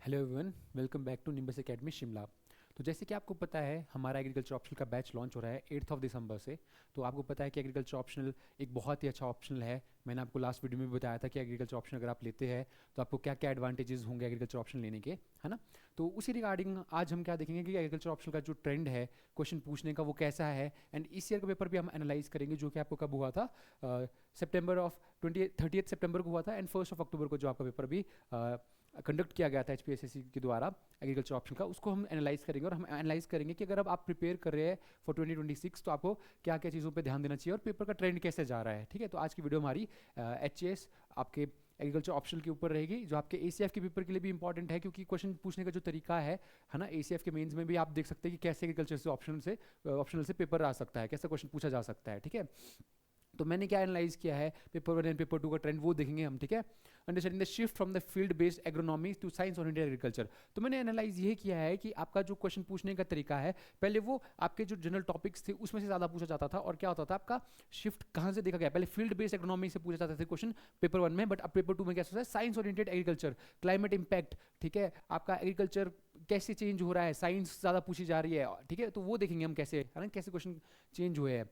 Hello everyone, welcome back to nimbus academy Shimla. तो जैसे कि आपको पता है हमारा एग्रीकल्चर ऑप्शनल का बैच लॉन्च हो रहा है 8 दिसंबर से। तो आपको पता है कि एग्रीकल्चर ऑप्शनल एक बहुत ही अच्छा ऑप्शनल है। मैंने आपको लास्ट वीडियो में भी बताया था कि एग्रीकल्चर ऑप्शन अगर आप लेते हैं तो आपको क्या क्या एडवांटेजेस होंगे एग्रीकल्चर ऑप्शन लेने के, है ना। तो उसी रिगार्डिंग आज हम क्या देखेंगे कि एग्रीकल्चर ऑप्शन का जो ट्रेंड है क्वेश्चन पूछने का वो कैसा है, एंड इस ईयर का पेपर भी हम एनालाइज करेंगे जो कि आपको कब हुआ था, सितंबर ऑफ 30 सितंबर को हुआ था, एंड 1 अक्टूबर को जो आपका पेपर भी कंडक्ट किया गया था एचपीएसएससी के द्वारा एग्रीकल्चर ऑप्शन का, उसको हम एनालाइज करेंगे। और हम एनालाइज करेंगे कि अगर अब आप प्रिपेयर कर रहे हैं फॉर 2026 तो आपको क्या क्या चीज़ों पे ध्यान देना चाहिए और पेपर का ट्रेंड कैसे जा रहा है। ठीक है, तो आज की वीडियो हमारी एचएएस आपके एग्रीकल्चर ऑप्शनल के ऊपर रहेगी, जो आपके एसीएफ के पेपर के लिए भी इंपॉर्टेंट है, क्योंकि क्वेश्चन पूछने का जो तरीका है ना, एसीएफ के मेंस में भी आप देख सकते हैं कि कैसे एग्रीकल्चर से ऑप्शनल से पेपर आ सकता है, कैसा क्वेश्चन पूछा जा सकता है। ठीक है, तो मैंने क्या एनालाइज किया है पेपर 1 एंड पेपर 2 का ट्रेंड वो देखेंगे हम। ठीक है, understanding the shift from the field based agronomy to science oriented agriculture. तो मैंने एनालाइज ये किया है कि आपका जो क्वेश्चन पूछने का तरीका है, पहले वो आपके जो जनरल टॉपिक्स थे उसमें से ज़्यादा पूछा जाता था, और क्या होता था आपका शिफ्ट कहाँ से देखा गया, पहले फील्ड बेस्ड एग्रोनॉमी से पूछा जाता था क्वेश्चन पेपर 1 में, बट अब पेपर 2 में क्या सोचा है, science oriented agriculture, climate impact. ठीक है, आपका एग्रीकल्चर कैसे चेंज हो रहा है, साइंस ज़्यादा पूछी जा रही है। ठीक है, तो वो देखेंगे हम कैसे, है ना, कैसे क्वेश्चन चेंज हुए हैं।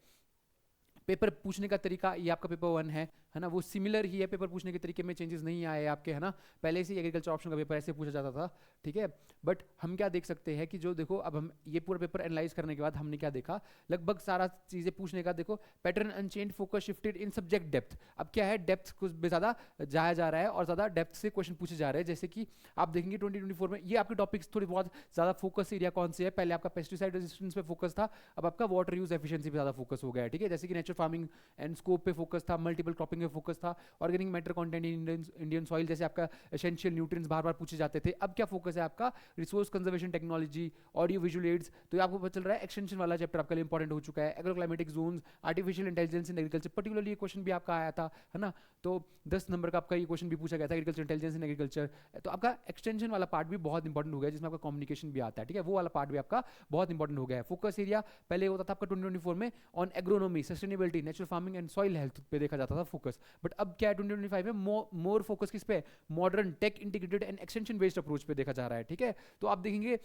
पेपर पूछने का तरीका ये आपका पेपर 1 है ना, वो सिमिलर ही है, पेपर पूछने के तरीके में चेंजेस नहीं आए आपके, है ना। पहले से एग्रीकल्चर ऑप्शन का पेपर ऐसे पूछा जाता था। ठीक है, बट हम क्या देख सकते हैं कि जो देखो अब हम ये पूरा पेपर एनालाइज करने के बाद हमने क्या देखा, लगभग सारा चीज़ें पूछने का देखो, pattern unchanged, focus shifted in subject depth. अब क्या है, डेप्थ कुछ ज़्यादा जाया जा रहा है और ज़्यादा डेप्थ से क्वेश्चन पूछे जा रहे हैं। जैसे कि आप देखेंगे 2024 में ये आपके टॉपिक्स थोड़ी बहुत ज़्यादा फोकस एरिया कौन से है, पहले आपका पेस्टिसाइड रेजिस्टेंस पे फोकस था, अब आपका वाटर यूज एफिशिएंसी पे ज़्यादा फोकस हो गया है। ठीक है, जैसे कि नेचुरल फार्मिंग एंड स्कोप पे फोकस था, मल्टीपल क्रॉपिंग पे फोकस था, organic matter content in Indian soil, जैसे आपका एसेंशियल न्यूट्रिएंट्स बार बार पूछे जाते थे। अब क्या फोकस है आपका, resource conservation technology, audio visual aids. तो ये आपको पता चल रहा है एक्सटेंशन वाला चैप्टर आपका लिए इंपॉर्टेंट हो चुका है, agro climatic zones, artificial intelligence in agriculture, particularly ये क्वेश्चन भी आपका आया था, है ना। तो 10 नंबर का आपका ये क्वेश्चन भी पूछा गया था, एग्रीकल्चर इंटेलिजेंस इन एग्रीकल्चर। तो आपका एक्सटेंशन वाला पार्ट भी बहुत इंपॉर्टेंट हो गया, जिसमें आपका कम्युनिकेशन भी आता है। ठीक है, वो वाला पार्ट भी आपका बहुत इंपॉर्टेंट हो गया है। फोकस एरिया पहले होता था आपका 2024 में on agronomy, sustainability, natural farming and soil health पे देखा जाता था फोकस, बट अब क्या है 2025 में मोर फोकस किस पे, modern tech integrated and extension based approach पे देखा जा रहा है। ठीक है, तो आप देखेंगे,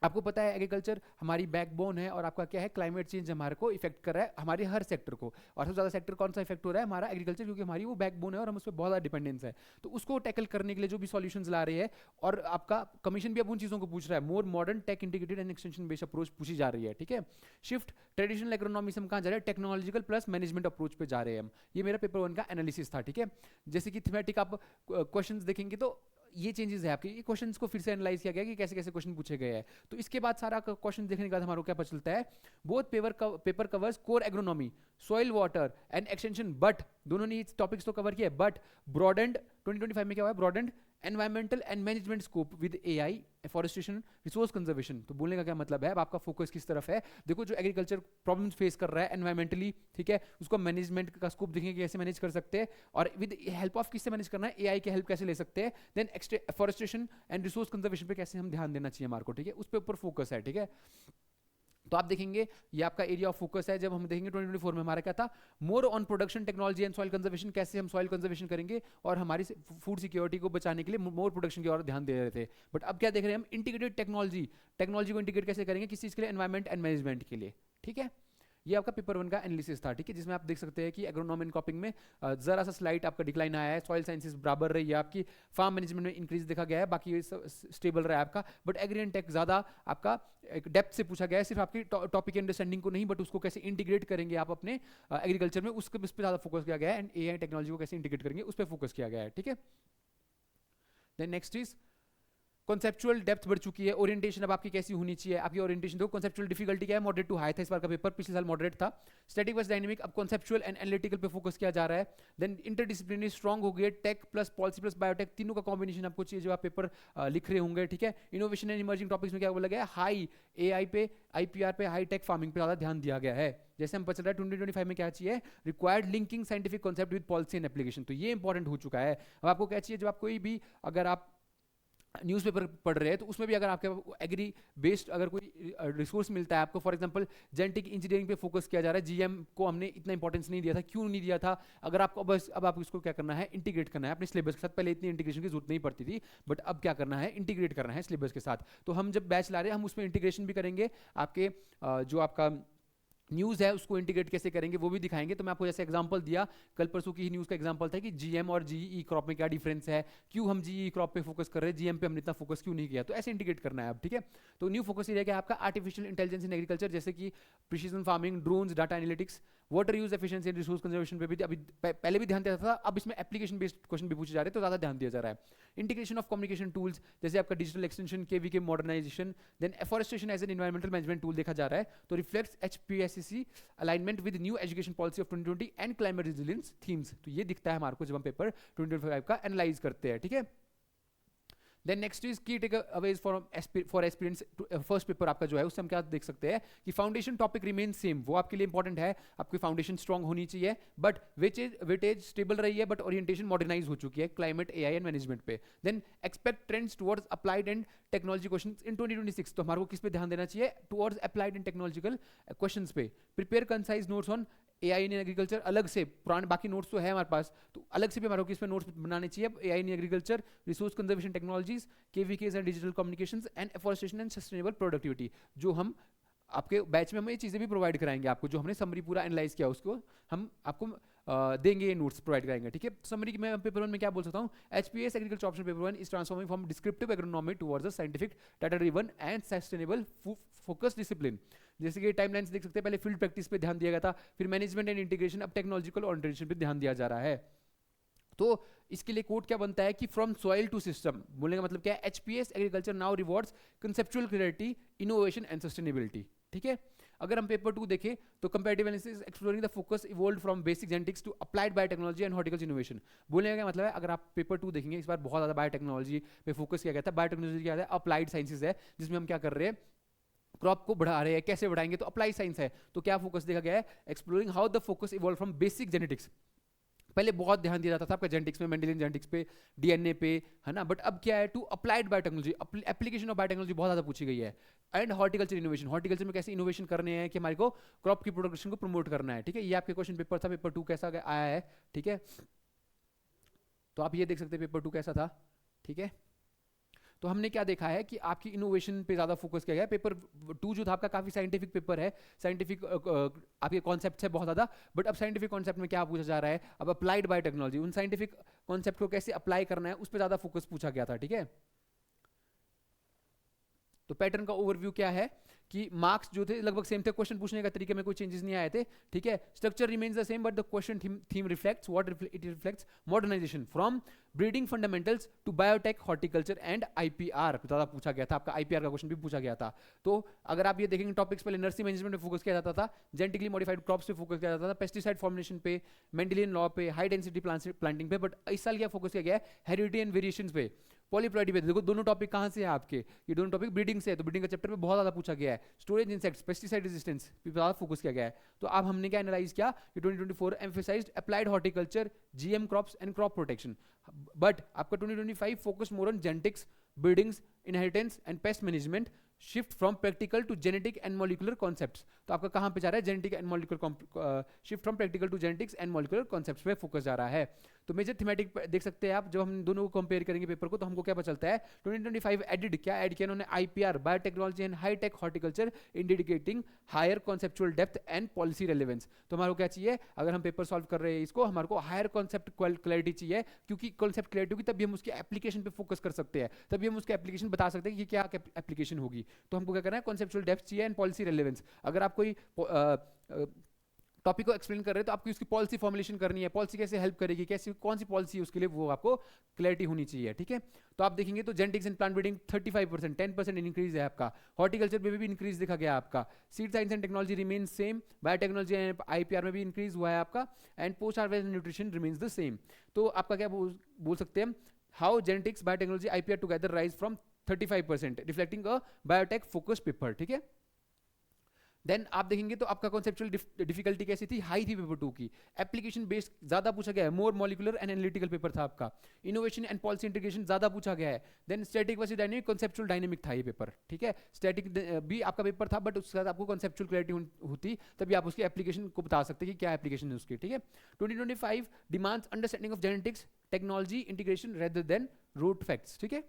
आपको पता है एग्रीकल्चर हमारी बैकबोन है, और आपका क्या है, क्लाइमेट चेंज हमारे को इफेक्ट कर रहा है, हमारे हर सेक्टर को, और सबसे ज़्यादा सेक्टर कौन सा इफेक्ट हो रहा है, हमारा एग्रीकल्चर, क्योंकि हमारी वो बैकबोन है और हम उस पर बहुत ज़्यादा डिपेंडेंस है। तो उसको टैकल करने के लिए जो भी सॉल्यूशंस ला रही है, और आपका कमीशन भी अब उन चीज़ों को पूछ रहा है, more modern tech integrated and extension based approach पूछी जा रही है। ठीक है, शिफ्ट ट्रेडिशनल इकोनॉमी से हम कहाँ जा रहे हैं, टेक्नोलॉजिकल प्लस मैनेजमेंट अप्रोच पे जा रहे हैं हम। ये मेरा पेपर 1 का एनालिसिस था। ठीक है, जैसे कि थीमेटिक आप क्वेश्चन देखेंगे तो ये चेंजेस है आपके, ये क्वेश्चंस को फिर से एनालाइज किया गया कि कैसे कैसे क्वेश्चन पूछे गए हैं। तो इसके बाद सारा क्वेश्चन देखने के बाद हमारा क्या पता चलता है, both paper covers core agronomy, soil water and extension, but दोनों ने टॉपिक्स तो कवर किया, बट ब्रॉडेंड 2025 में क्या हुआ है, broadened environmental and management scope with AI, afforestation, resource conservation. तो बोलने का क्या मतलब है, अब आपका फोकस किस तरफ है, देखो जो एग्रीकल्चर प्रॉब्लम्स फेस कर रहा है एनवायरमेंटली, ठीक है, उसको मैनेजमेंट का स्कोप देखेंगे कैसे मैनेज कर सकते हैं, और विद हेल्प ऑफ किससे मैनेज करना है, एआई की हेल्प कैसे ले सकते हैं, then afforestation and resource conservation पे कैसे हम ध्यान देना चाहिए हमारे को। ठीक है, उस पे ऊपर फोकस है। ठीक है, तो आप देखेंगे ये आपका एरिया ऑफ फोकस है। जब हम देखेंगे 2024 में हमारा क्या था, more on production technology and soil conservation, कैसे हम सॉइल कंजर्वेशन करेंगे और हमारी फूड सिक्योरिटी को बचाने के लिए मोर प्रोडक्शन की ओर ध्यान दे रहे थे। बट अब क्या देख रहे हैं हम, इंटीग्रेटेड टेक्नोलॉजी को इंटीग्रेट कैसे करेंगे, किस चीज़ के लिए, एनवायरमेंट एंड मैनेजमेंट के लिए। ठीक है, ये आपका पेपर 1 का एनालिसिस था। ठीक है, जिसमें आप देख सकते हैं कि एग्रोनॉमी एंड क्रॉपिंग में जरा सा स्लाइट आपका डिक्लाइन आया है, सॉइल साइंसेस बराबर रही है आपकी, फार्म मैनेजमेंट में इंक्रीज देखा गया है, बाकी ये स्टेबल रहा है आपका, बट एग्री एंड टेक ज़्यादा आपका एक डेप्थ से पूछा गया है, सिर्फ आपकी टॉपिक अंडरस्टैंडिंग को नहीं, बट उसको कैसे इंटीग्रेट करेंगे आप अपने एग्रीकल्चर में, उस पर ज़्यादा फोकस किया गया है, एंड एआई टेक्नोलॉजी को कैसे इंटीग्रेट करेंगे उस पर फोकस किया गया है। ठीक है, then next is conceptual depth बढ़ चुकी है, ओरिएंटेशन अब आपकी कैसी होनी चाहिए, आपकी ओरिएंटेशन देखो, कॉन्सेप्चुअल डिफिकल्टी क्या है, मॉडरेट टू हाई था इस बार का पेपर, पिछले साल मॉडरेट था। स्टैटिक वर्सेस डायनेमिक, अब कॉन्सेप्चुअल एंड एनालिटिकल पे फोकस किया जा रहा है। देन इंटरडिसिप्लिनरी स्ट्रांग हो गए, tech plus policy plus biotech, तीनों का कॉम्बिनेशन आपको चाहिए जो आप पेपर लिख रहे होंगे। ठीक है, इनोवेशन एंड इमर्जिंग टॉपिक्स में क्या बोला गया है, हाई एआई पे, आईपीआर पे, हाई टेक फार्मिंग पे ज़्यादा ध्यान दिया गया है। जैसे हम पता चल रहा है 2025 में क्या चाहिए, required linking scientific concept with policy and application, तो ये इंपॉर्टेंट हो चुका है। अब आपको क्या चाहिए, जब आप कोई भी, अगर आप न्यूज़पेपर पढ़ रहे हैं तो उसमें भी अगर आपके एग्री बेस्ड अगर कोई रिसोर्स मिलता है आपको, फॉर एग्जांपल जेनेटिक इंजीनियरिंग पे फोकस किया जा रहा है, जीएम को हमने इतना इंपॉर्टेंस नहीं दिया था, क्यों नहीं दिया था? अगर आपको बस अब आपको इसको क्या करना है, इंटीग्रेट करना है अपने सिलेबस के साथ। पहले इतनी इंटीग्रेशन की जरूरत नहीं पड़ती थी, बट अब क्या करना है, इंटीग्रेट करना है सिलेबस के साथ। तो हम जब बैच ला रहे हैं हम उसमें इंटीग्रेशन भी करेंगे, आपके जो आपका न्यूज़ है उसको इंटीग्रेट कैसे करेंगे वो भी दिखाएंगे। तो मैं आपको जैसे एग्जांपल दिया, कल परसों की ही न्यूज़ का एग्जांपल था कि जीएम और जीई क्रॉप में क्या डिफरेंस है, क्यों हम जीई क्रॉप पे फोकस कर रहे हैं, जीएम पे हमने इतना फोकस क्यों नहीं किया। तो ऐसे इंटीग्रेट करना है अब, ठीक है। तो न्यू फोकस एरिया क्या है आपका, आर्टिफिशियल इंटेलिजेंस इन एग्रीकल्चर, जैसे कि precision farming, drones, data analytics, water use efficiency and resource conservation पे भी अभी पहले भी ध्यान दिया था, अब इसमें एप्लीकेशन बेस्ड क्वेश्चन भी पूछे जा रहे हैं तो ज़्यादा ध्यान दिया जा रहा है। इंटीग्रेशन ऑफ कम्युनिकेशन टूल्स, जैसे आपका digital extension, KVK modernisation, then afforestation as an environmental management tool देखा जा रहा है। तो reflects HPSCC alignment with new education policy of 2020 and climate resilience themes. तो ये दिखता है हमारे को जब हम पेपर 2025 का एनालाइज करते हैं, ठीक है। Then next is key takeaways for aspirants. First paper आपका जो है उससे हम क्या देख सकते हैं कि फाउंडेशन टॉपिक रिमेन सेम, वो आपके लिए इंपॉर्टेंट है, आपकी फाउंडेशन स्ट्रॉन्ग होनी चाहिए, बट वेटेज स्टेबल रही है, बट ओरिएंटेशन मॉडर्नाइज हो चुकी है क्लाइमेट, एआई एंड मैनेजमेंट पे। Then expect trends towards applied and technology questions in 2026। तो हमारे को किस पे ध्यान देना चाहिए, towards applied and technological questions पे। Prepare concise notes on AI in agriculture, अलग से पुराने बाकी नोट्स तो है हमारे पास, तो अलग से भी हमारे को इसमें नोट्स बनाने चाहिए। AI in agriculture, resource conservation technologies, केवीकेज and digital communications and afforestation and sustainable productivity. जो हम आपके बैच में हम ये चीज़ें भी प्रोवाइड कराएंगे आपको, जो हमने समरी पूरा एनालाइज किया उसको हम आपको देंगे, ये नोट्स प्रोवाइड कराएंगे, ठीक है। समरी में पेपर 1 में क्या बोल सकता हूँ, HPS agriculture option paper 1 is transforming from descriptive agronomy towards a scientific data driven and sustainable focus discipline. जैसे कि टाइमलाइंस देख सकते हैं, पहले फील्ड प्रैक्टिस पे ध्यान दिया गया था, फिर मैनेजमेंट एंड इंटीग्रेशन, अब टेक्नोलॉजिकल ओरिएंटेशन पे ध्यान दिया जा रहा है। तो इसके लिए कोड क्या बनता है कि फ्रॉम सॉइल टू सिस्टम, बोलने का मतलब क्या है, HPS agriculture now rewards conceptual clarity, innovation and sustainability, ठीक है। अगर हम पेपर 2 देखें तो comparative analysis exploring the focus evolved from basic genetics to applied biotechnology and horticulture innovation. बोलने का क्या मतलब है, अगर आप पेपर 2 देखेंगे इस बार बहुत ज़्यादा बायोटेक्नोलॉजी पे फोकस किया गया था। बायोटेक्नोलॉजी क्या है, अप्लाइड साइंसेज है, जिसमें हम क्या कर रहे हैं, क्रॉप को बढ़ा रहे हैं, कैसे बढ़ाएंगे, तो अप्लाई साइंस है। तो क्या फोकस देखा गया है, exploring how the focus evolve from basic genetics. पहले बहुत ध्यान दिया जाता था आपका जेनेटिक्स में, मेंडेलियन जेनेटिक्स पे, डीएनए पे, है ना, बट अब क्या है, to applied biotechnology, application of biotechnology बहुत ज़्यादा पूछी गई है। एंड हॉर्टिकल्चर इनोवेशन, हॉर्टिकल्चर में कैसे इनोवेशन करने हैं कि हमारे को क्रॉप की प्रोडक्शन को प्रमोट करना है, ठीक है। ये आपके क्वेश्चन पेपर था, पेपर 2 कैसा आया है, ठीक है। तो आप ये देख सकते हैं पेपर 2 कैसा था, ठीक है। तो हमने क्या देखा है कि आपकी इनोवेशन पे ज़्यादा फोकस किया गया है। पेपर 2 जो था आपका काफ़ी साइंटिफिक पेपर है, साइंटिफिक आपके कॉन्सेप्ट है बहुत ज़्यादा, बट अब साइंटिफिक कॉन्सेप्ट में क्या पूछा जा रहा है, अब अप्लाइड बायोटेक्नोलॉजी, उन साइंटिफिक कॉन्सेप्ट को कैसे अप्लाई करना है उस पर ज़्यादा फोकस पूछा गया था, ठीक है। तो पैटर्न का ओवरव्यू क्या है कि मार्क्स जो थे लगभग सेम थे, क्वेश्चन पूछने का तरीके में कोई चेंजेस नहीं आए थे, ठीक है। Structure remains the same but the question theme reflects what it reflects modernisation from breeding fundamentals to biotech, horticulture and IPR ज़्यादा पूछा गया था। आपका आईपीआर का क्वेश्चन भी पूछा गया था। तो अगर आप ये देखेंगे टॉपिक्स पहले नर्सरी मैनेजमेंट पे फोकस किया जाता था, जेनेटिकली मॉडिफाइड क्रॉप्स पे फोकस किया जाता था, पेस्टिसाइड फॉर्मुलेशन पे, मेंडेलियन लॉ पे, हाई डेंसिटी प्लांटिंग पे, बट इस साल क्या फोकस किया गया है, हेरिडिटी एंड वेरिएशंस पे, पॉलीप्लॉइडी पे। देखो दोनों टॉपिक कहाँ से है आपके, ये दोनों टॉपिक ब्रीडिंग से है, तो ब्रीडिंग का चैप्टर में बहुत ज़्यादा पूछा गया है। स्टोरेज इंसेक्ट्स, पेस्टिसाइड रेजिस्टेंस पे ज़्यादा फोकस किया गया है। तो अब हमने क्या एनालाइज किया कि 2024 emphasised applied horticulture, GM crops and crop protection, but आपका 2025 focus more on genetics, breedings, inheritance and pest management, shift from practical to genetic and molecular concepts. तो आपका कहाँ पे जा रहा है, genetic and molecular, shift from practical to genetics and molecular concepts पे focus जा रहा है। तो मेजर थीमेटिक देख सकते हैं आप, जब हम दोनों को कंपेयर करेंगे पेपर को तो हमको क्या पता चलता है, 2025 एडिड क्या ऐड किया उन्होंने, IPR, biotechnology and high tech horticulture indicating higher conceptual depth and policy relevance. तो हमारे को क्या चाहिए, अगर हम पेपर सॉल्व कर रहे हैं इसको, हमारे को हायर कॉन्सेप्ट क्लैरिटी चाहिए, क्योंकि कॉन्सेप्ट क्लैरिटी होगी तभी हम उसकी एप्लीकेशन पे फोकस कर सकते हैं, तभी हम उसकी एप्लीकेशन बता सकते हैं कि क्या एप्लीकेशन होगी। तो हमको क्या करना है, कॉन्सेप्चुअल डेप्थ चाहिए एंड पॉलिसी रेलेवेंस। अगर आप कोई टॉपिक को एक्सप्लेन कर रहे हैं तो आपकी उसकी पॉलिसी फॉर्मुलेशन करनी है, पॉलिसी कैसे हेल्प करेगी, कैसी कौन सी पॉलिसी है उसके लिए, वो आपको क्लैरिटी होनी चाहिए, ठीक है। तो आप देखेंगे तो genetics and plant breeding 35%, 10% increase है आपका। हॉर्टिकल्चर में भी इंक्रीज देखा गया आपका। Seed science and technology remain same, biotechnology and IPR में भी इंक्रीज हुआ है आपका, and post harvest nutrition remains the same. तो आपका क्या बोल सकते हैं, how genetics, biotechnology, IPR together rise from 35%, reflecting a biotech focus paper, ठीक है। देन आप देखेंगे तो आपका कॉन्सेप्चुअल डिफिकल्टी कैसी थी, हाई थी पेपर 2 की। एप्लीकेशन बेस्ड ज्यादा पूछा गया है, मोर मॉलिकुलर एंड एनालिटिकल पेपर था आपका। इनोवेशन एंड पॉलिसी इंटीग्रेशन ज्यादा पूछा गया है। Then static versus dynamic, conceptual dynamic था ये पेपर, ठीक है। स्टैटिक भी आपका पेपर था, बट उसके साथ आपको कॉन्सेप्चुअल क्लैरिटी होती तभी आप उसकी एप्लीकेशन को बता सकते कि क्या एप्लीकेशन है उसकी, ठीक है। 2025 demands understanding of genetics technology integration rather than rote facts, ठीक है।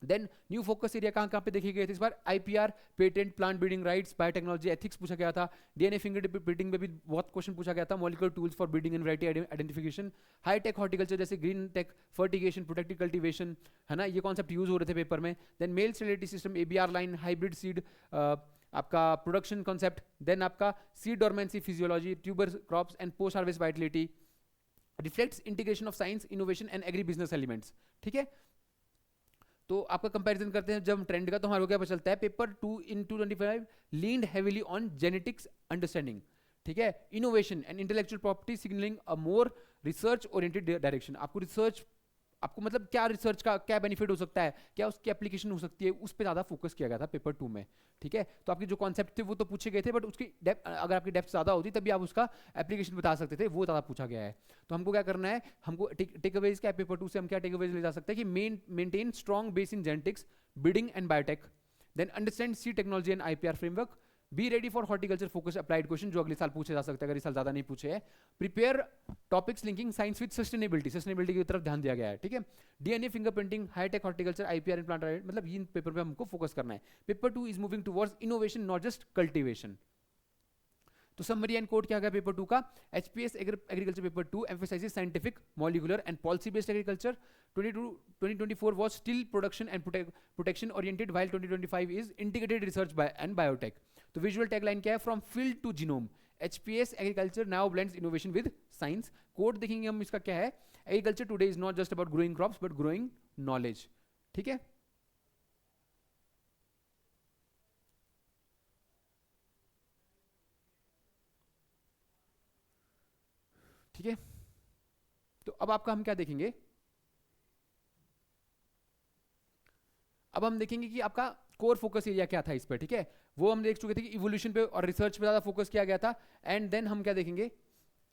देन न्यू फोकस एरिया कहाँ कहाँ पे देखे गए थे इस बार, IPR, patent, plant breeding rights, biotechnology, ethics पूछा गया था। डीएनए फिंगर प्रिंटिंग में भी बहुत क्वेश्चन पूछा गया था। Molecular tools for breeding and variety identification, high tech horticulture जैसे green tech, fertigation, protective cultivation, है ना, ये कॉन्सेप्ट यूज हो रहे थे पेपर में। Then male sterility system, ABR line, hybrid seed, आपका प्रोडक्शन कॉन्सेप्ट। देन आपका seed dormancy physiology, tuber crops and post harvest vitality, reflects integration of science, innovation and agri business elements, ठीक है। तो आपका कंपैरिजन करते हैं जब ट्रेंड का, तो हमारे को क्या पता चलता है, paper 2 in 225 leaned heavily on genetics understanding, ठीक है। Innovation and intellectual property signalling a more research oriented direction. आपको रिसर्च, आपको मतलब क्या रिसर्च का क्या बेनिफिट हो सकता है, क्या उसकी एप्लीकेशन हो सकती है, उस पर ज्यादा फोकस किया गया था पेपर 2 में, ठीक है। तो आपके जो कॉन्सेप्ट थे वो तो पूछे गए थे, बट उसकी डेप्थ, अगर आपकी डेप्थ ज्यादा होती तभी आप उसका एप्लीकेशन बता सकते थे, वो ज्यादा पूछा गया है। तो हमको क्या करना है, हमको टेक अवेज क्या, पेपर 2 से हम क्या टेक अवेज ले जा सकते हैं कि maintain strong base in genetics, breeding and biotech, then understand see technology and IPR framework, be ready for horticulture focus applied question जो अगले साल पूछे जा सकते हैं अगर इस साल ज्यादा नहीं पूछे हैं। Prepare topics linking science with sustainability की तरफ ध्यान दिया गया है, ठीक है। DNA fingerprinting, high tech horticulture, IPR and plant, मतलब इन पेपर पे हमको फोकस करना है। Paper 2 is moving towards innovation not just cultivation. तो समरी एंड कोड क्या गया पेपर 2 का, HPS agriculture paper 2 emphasizes scientific, molecular and policy based agriculture. 2024 was still production and protection oriented, while 2025 is integrated research and biotech. तो visual tagline क्या है, from field to genome, HPS agriculture now blends innovation with science. Code देखेंगे हम इसका क्या है, agriculture today is not just about growing crops but growing knowledge, ठीक है। ठीक है, तो अब आपका हम क्या देखेंगे, अब हम देखेंगे कि आपका कोर फोकस एरिया क्या था इस पर, ठीक है। वो हम देख चुके थे कि इवोल्यूशन पे और रिसर्च पे ज्यादा फोकस किया गया था। एंड देन हम क्या देखेंगे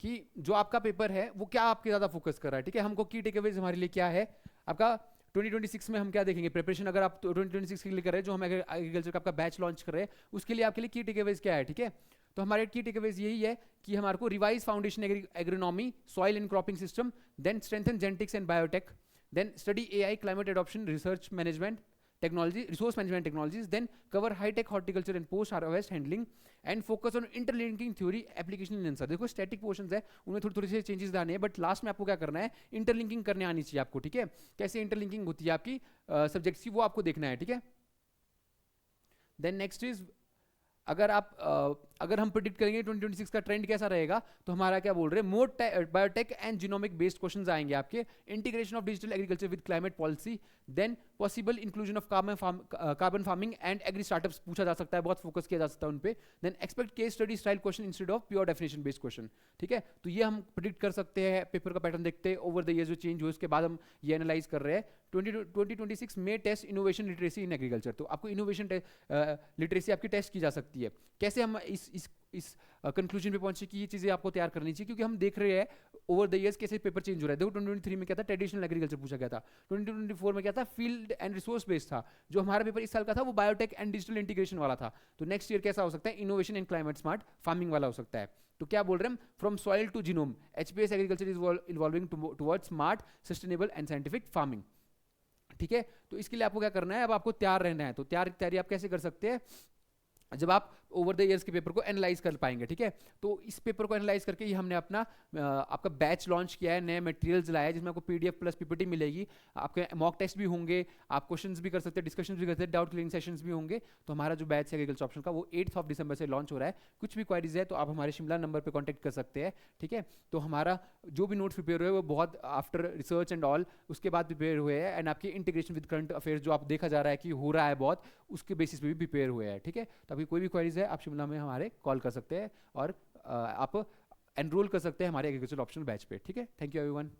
कि जो आपका पेपर है वो क्या आपके ज्यादा फोकस कर रहा है, ठीक है। हमको की टेकअवेज हमारे लिए क्या है आपका 2026 में, हम क्या देखेंगे प्रिपरेशन, अगर आप 2026 के लिए कर रहे हैं, जो हम एग्रीकल्चर का आपका बैच लॉन्च कर रहे हैं, उसके लिए आपके लिए की टेकअवेज क्या है, ठीक है। तो हमारे की टेकअवेज यही है कि हमारे को revise foundation agronomy, soil and cropping system, then strengthen genetics and biotech, then study AI, climate adoption, research management technology, resource management technologies, then cover high tech horticulture and post harvest handling and focus on interlinking theory application in answer। देखो static portions है उनमें थोड़ी थोड़ी से changes लाने हैं, but last में आपको क्या करना है, इंटरलिंकिंग करने आनी चाहिए आपको, ठीक है। कैसे इंटरलिंकिंग होती है आपकी सब्जेक्ट्स की, वो आपको देखना है, ठीक है। देन नेक्स्ट इज, अगर हम प्रिडिक्ट करेंगे 2026 का ट्रेंड कैसा रहेगा, तो हमारा क्या बोल रहे हैं, more biotech and genomic based questions आएंगे आपके, integration of digital agriculture with climate policy, then possible inclusion of carbon farming and agri startups पूछा जा सकता है, बहुत फोकस किया जा सकता है उन पे। Then expect case study style question instead of pure definition based question, ठीक है। तो ये हम प्रिडिक्ट कर सकते हैं, पेपर का पैटर्न देखते हैं ओवर द ईयर जो चेंज हुए उसके बाद हम ये एनालाइज कर रहे हैं। 2026 में test innovation literacy in agriculture, तो आपको इनोवेशन लिटरेसी आपकी टेस्ट की जा सकती है। कैसे हम इस कंक्लूजन पे पहुंचे कि ये चीजें आपको तैयार करनी चाहिए, क्योंकि हम देख रहे हैं ओवर द इयर्स कैसे पेपर चेंज हो रहा है। देखो 2023 में क्या था, ट्रेडिशनल एग्रीकल्चर पूछा गया था। 2024 में क्या था, फील्ड एंड रिसोर्स बेस्ड था। जो हमारा पेपर इस साल का था वो बायोटेक एंड डिजिटल इंटीग्रेशन वाला था। तो नेक्स्ट ईयर कैसा हो सकता है, innovation and climate smart farming वाला हो सकता है। तो क्या बोल रहे हैं हम, from soil to genome, HPS agriculture is evolving towards smart, sustainable and scientific farming, ठीक है। तो इसके लिए आपको क्या करना है, अब आपको तैयार रहना है। तो तैयारी आप कैसे कर सकते हैं, जब आप ओवर द इयर्स के पेपर को एनालाइज कर पाएंगे, ठीक है। तो इस पेपर को एनालाइज करके ही हमने अपना आपका बैच लॉन्च किया है, नए मटेरियल्स लाया है जिसमें आपको पीडीएफ प्लस पीपीटी मिलेगी, आपके मॉक टेस्ट भी होंगे, आप क्वेश्चंस भी कर सकते हैं, डिस्कशंस भी कर सकते हैं, डाउट क्लियरिंग सेशंस भी होंगे। तो हमारा जो बैच है एग्रीकल्चर ऑप्शन का वो 8 दिसंबर से लॉन्च हो रहा है। कुछ भी क्वारीज है तो आप हमारे शिमला नंबर पर कॉन्टैक्ट कर सकते हैं, ठीक है। तो हमारा जो भी नोट्स प्रिपेयर हुए वो बहुत आफ्टर रिसर्च एंड ऑल उसके बाद प्रिपेयर हुए हैं, एंड आपकी इंटीग्रेशन विद करंट अफेयर्स जो आप देखा जा रहा है कि हो रहा है बहुत, उसके बेसिस पे भी प्रिपेयर हुए हैं, ठीक है। तो अभी कोई भी क्वारीज है आप शिमला में हमारे कॉल कर सकते हैं और आप एनरोल कर सकते हैं हमारे एग्रीकल्चर ऑप्शनल बैच पे, ठीक है। Thank you everyone.